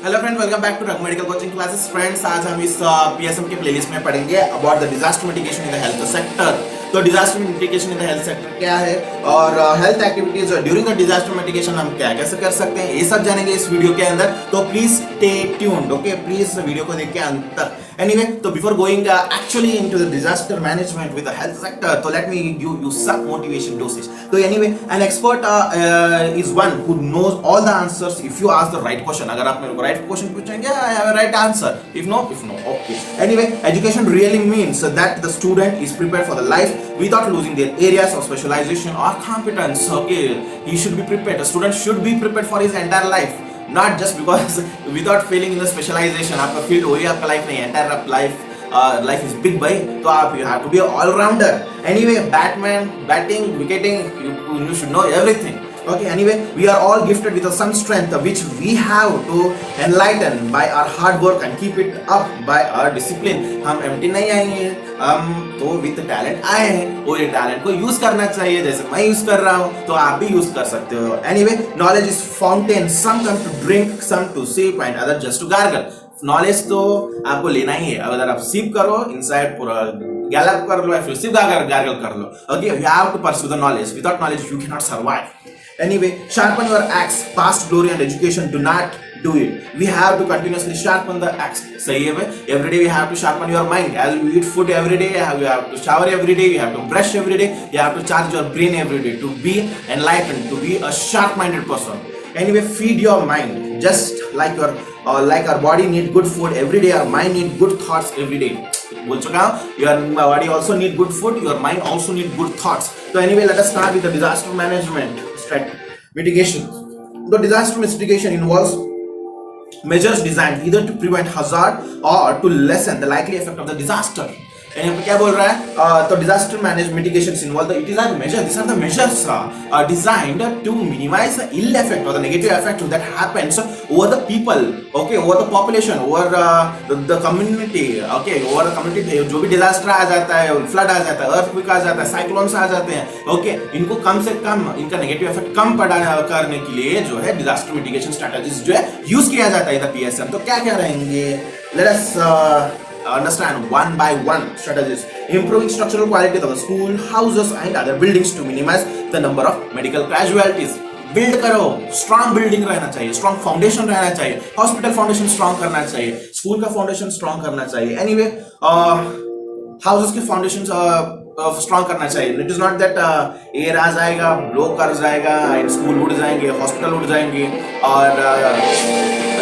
Hello friend, welcome back to Raghu medical coaching classes. Friends, आज हम इस पीएसएम के प्लेलिस्ट में पढ़ेंगे about the disaster mitigation in the health sector. तो disaster mitigation in the health sector क्या है और health activities during the disaster mitigation हम क्या कैसे कर सकते हैं, ये सब जानेंगे इस वीडियो के अंदर। तो please stay tuned, okay. Please video को देख के अंत तक। Anyway, so before going actually into the disaster management with the health sector, so let me give you some motivation dosage. So anyway, an expert is one who knows all the answers if you ask the right question. अगर आप मेरे को right question पूछेंगे, I have a right answer. If no, okay. Anyway, education really means that the student is prepared for the life without losing their areas of specialization or competence. Okay, he should be prepared. A student should be prepared for his entire life. Not just because without failing in the specialization आपका field वही आपका life नहीं है, entire life is big भाई। तो आप you have to be an all rounder. Anyway, batting, wicketing, you should know everything. Okay, anyway, we are all gifted with some strength which we have to enlighten by our hard work and keep it up by our discipline. हम empty नहीं आएंगे, हम तो with talent आए हैं और ये talent को use करना चाहिए। जैसे मैं use कर रहा हूँ तो आप भी use कर सकते हो। Anyway, knowledge is fountain. Some come to drink, some to sip and others just to gargle. Knowledge तो आपको लेना ही है। अगर आप sip करो, inside पूरा gallop कर लो या फिर sip gargle कर लो। Okay, you have to pursue the knowledge. Without knowledge, you cannot survive. Anyway, sharpen your axe. Past glory and education do not do it. We have to continuously sharpen the axe. सही है भाई। Every day we have to sharpen your mind. As you eat food every day, you have to shower every day, you have to brush every day, you have to charge your brain every day to be enlightened, to be a sharp-minded person. Anyway, feed your mind. Just like our body need good food every day, our mind need good thoughts every day. बोल चुका हूँ, your body also need good food, your mind also need good thoughts. So anyway, let us start with the disaster management mitigation. The disaster mitigation involves measures designed either to prevent hazard or to lessen the likely effect of the disaster. And यहाँ पे क्या बोल रहा है? तो disaster management mitigations involve the these are the measures designed to minimize the ill effect or the negative effect that happens over the people, okay, over the population, over the community, okay, over the community। जो भी disaster आ जाता है, flood आ जाता है, earthquake आ जाता है, cyclones आ जाते हैं, okay, इनको कम से कम इनका negative effect कम करने के लिए जो है disaster mitigation strategies जो है use किया जाता है इधर PSM। तो क्या क्या रहेंगे? Let us understand one by one strategies. Improving structural quality of the school, houses and other buildings to minimize the number of medical casualties. Build करो, स्ट्रॉन्ग बिल्डिंग रहना चाहिए, स्ट्रॉन्ग फाउंडेशन रहना चाहिए, हॉस्पिटल फाउंडेशन स्ट्रॉन्ग करना चाहिए, school का foundation strong करना चाहिए। एनीवे, हाउसेस के फाउंडेशन स्ट्रॉन्ग करना चाहिए। It is not that air आ जाएगा, ब्लो कर जाएगा एंड स्कूल उड़ जाएंगे, हॉस्पिटल उड़ जाएंगे और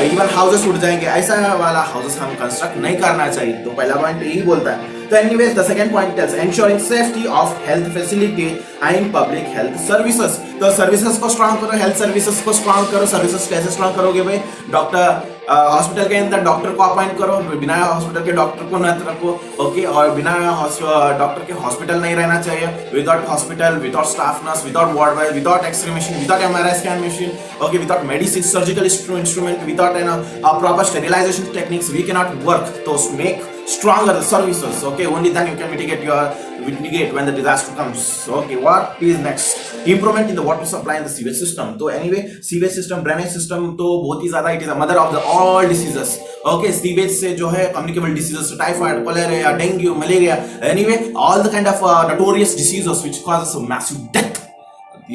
इवन हाउसेस उड़ जाएंगे, ऐसा वाला हाउसेस हम कंस्ट्रक्ट नहीं करना चाहिए। तो पहला पॉइंट यही बोलता है। तो anyways, the second point tells ensuring safety of health facility and public health services. तो सर्विसेज को स्ट्रॉन्ग करो, हेल्थ सर्विसेज को स्ट्रॉन्ग करो। सर्विसेज कैसे स्ट्रॉन्ग करोगे भाई? डॉक्टर हॉस्पिटल के अंदर डॉक्टर को अपॉइंट करो, बिना हॉस्पिटल के डॉक्टर को न रखो, ओके। और बिना डॉक्टर के हॉस्पिटल नहीं रहना चाहिए। Without hospital, without staff nurse, without ward boy, without x-ray machine, without MRI scan machine, okay, without medicine, surgical instrument, without proper sterilization techniques, we cannot work. So make stronger the services, okay. Only then you can mitigate when the disaster comes. Okay, what is next? Improvement in the water supply and the sewage system. तो anyway, sewage system, drainage system तो बहुत ही ज़्यादा it is a mother of the all diseases. Okay, sewage से जो है communicable diseases, typhoid, cholera, dengue, malaria, anyway, all the kind of notorious diseases which causes a massive death.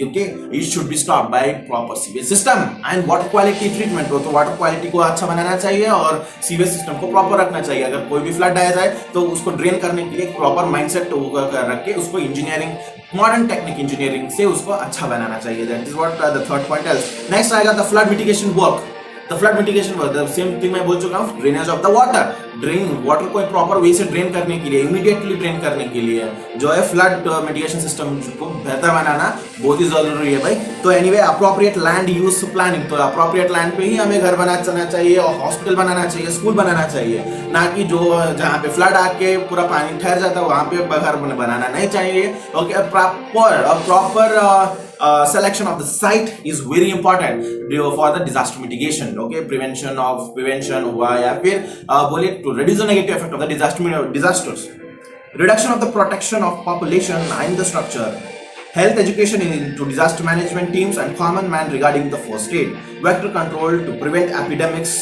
Okay, it should be stopped by proper sewage system and water quality treatment. तो water quality को अच्छा बनाना चाहिए और sewage system को proper रखना चाहिए। अगर कोई भी फ्लड आ जाए तो उसको ड्रेन करने के लिए प्रॉपर माइंडसेट रख के उसको इंजीनियरिंग, मॉडर्न टेक्निक इंजीनियरिंग से उसको अच्छा बनाना चाहिए। That is what the third point is. Next आएगा the flood mitigation work. The flood mitigation work, the same thing मैं बोल चुका हूँ। Drainage of the water, drain water को प्रॉपर वे से ड्रेन करने के लिए, इमीडिएटली ड्रेन करने के लिए जो है फ्लड मिटिगेशन सिस्टम को बेहतर बनाना बहुत ही जरूरी है भाई। तो anyway, appropriate land use planning. तो अप्रोप्रिएट लैंड पे ही हमें घर बनाना चाहिए और हॉस्पिटल बनाना चाहिए, स्कूल बनाना चाहिए, ना कि जो जहाँ पे फ्लड आके पूरा पानी ठहर जाता है वहाँ पे घर बनाना नहीं चाहिए। Okay, proper selection of the site is very important for the disaster mitigation, okay, prevention हुआ या फिर बोले to reduce the negative effect of the disasters, reduction of the protection of population and the structure, health education into disaster management teams and common man regarding the first aid, vector control to prevent epidemics.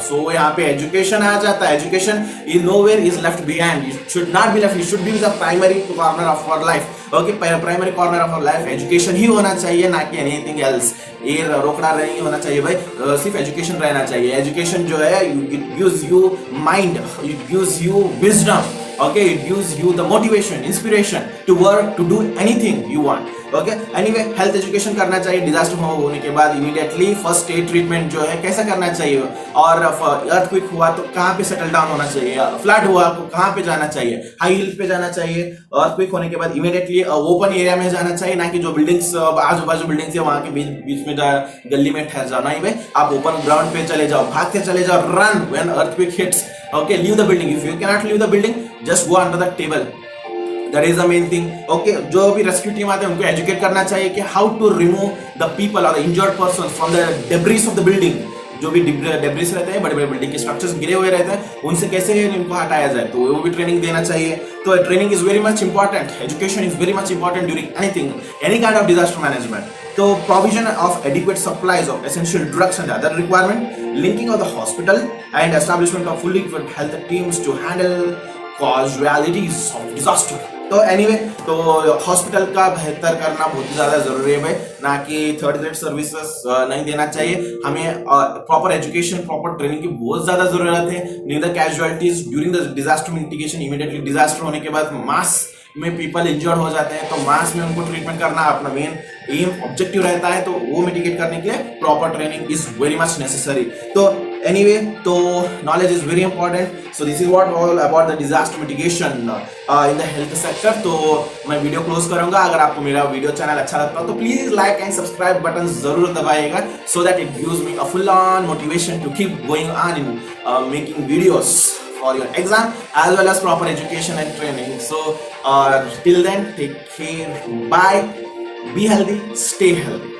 So यहाँ पे education आ जाता है. Education is nowhere is left behind. It should not be left. It should be the primary corner of our life. Okay, primary corner of our life education ही होना चाहिए, ना कि anything else. ये रोकड़ा नहीं होना चाहिए भाई, सिर्फ education रहना चाहिए. Education जो है it gives you mind, it gives you wisdom. Okay, it gives you the motivation, inspiration to work, to do anything you want. Okay, anyway, health education करना चाहिए. डिजास्टर होने के बाद इमीडिएटली फर्स्ट एड ट्रीटमेंट जो है कैसा करना चाहिए, और अर्थक्वेक हुआ तो कहाँ पे सेटल डाउन होना चाहिए, फ्लड हुआ तो कहाँ पे जाना चाहिए, हाई हिल्स पे जाना चाहिए. अर्थक्वेक होने के बाद इमीडिएटली ओपन एरिया में जाना चाहिए, ना कि जो बिल्डिंग्स आजू बाजू बिल्डिंग्स है वहाँ के बीच में गली में ठहर जाना ही भाई. आप ओपन ग्राउंड पे चले जाओ, भागते चले जाओ, run when earthquake hits. Okay, leave the building. If you cannot leave the building, just go under the table. That is the main thing. Okay, जो भी रेस्क्यू टीम आते हैं उनको एजुकेट करना चाहिए कि how to remove the people or the injured persons from the debris of the building. जो भी डेब्रिस रहते हैं, बड़े बड़े बिल्डिंग के स्ट्रक्चर्स गिरे हुए रहते हैं, उनसे कैसे इनको हटाया जाए, तो वो भी ट्रेनिंग देना चाहिए. तो training is very much important. Education is very much important during anything, any kind of disaster management. So provision of adequate supplies of essential drugs and other requirement, linking of the hospital and establishment of fully equipped health teams to handle causes of disaster. तो anyway, तो hospital का बेहतर करना बहुत ही ज्यादा जरूरी है भाई, ना कि थर्ड ग्रेड सर्विसेज नहीं देना चाहिए. हमें प्रॉपर एजुकेशन, प्रॉपर ट्रेनिंग की बहुत ज्यादा जरूरत है. New the casualties during the disaster mitigation. Immediately disaster होने के बाद मास में पीपल इंजर्ड हो जाते हैं, तो मास में उनको ट्रीटमेंट करना अपना मेन एम ऑब्जेक्टिव रहता है. तो वो मिटिगेट करने के लिए proper training is very much necessary. तो एनीवे, तो knowledge is very important. So this is what all about the disaster mitigation in the health sector. तो मैं वीडियो क्लोज करूंगा. अगर आपको मेरा वीडियो चैनल अच्छा लगता हो तो please like and subscribe button जरूर दबाइएगा, so that it gives me a full on motivation to keep going on in making videos for your exam as well as proper education and training. So till then, take care, bye, be healthy, stay healthy.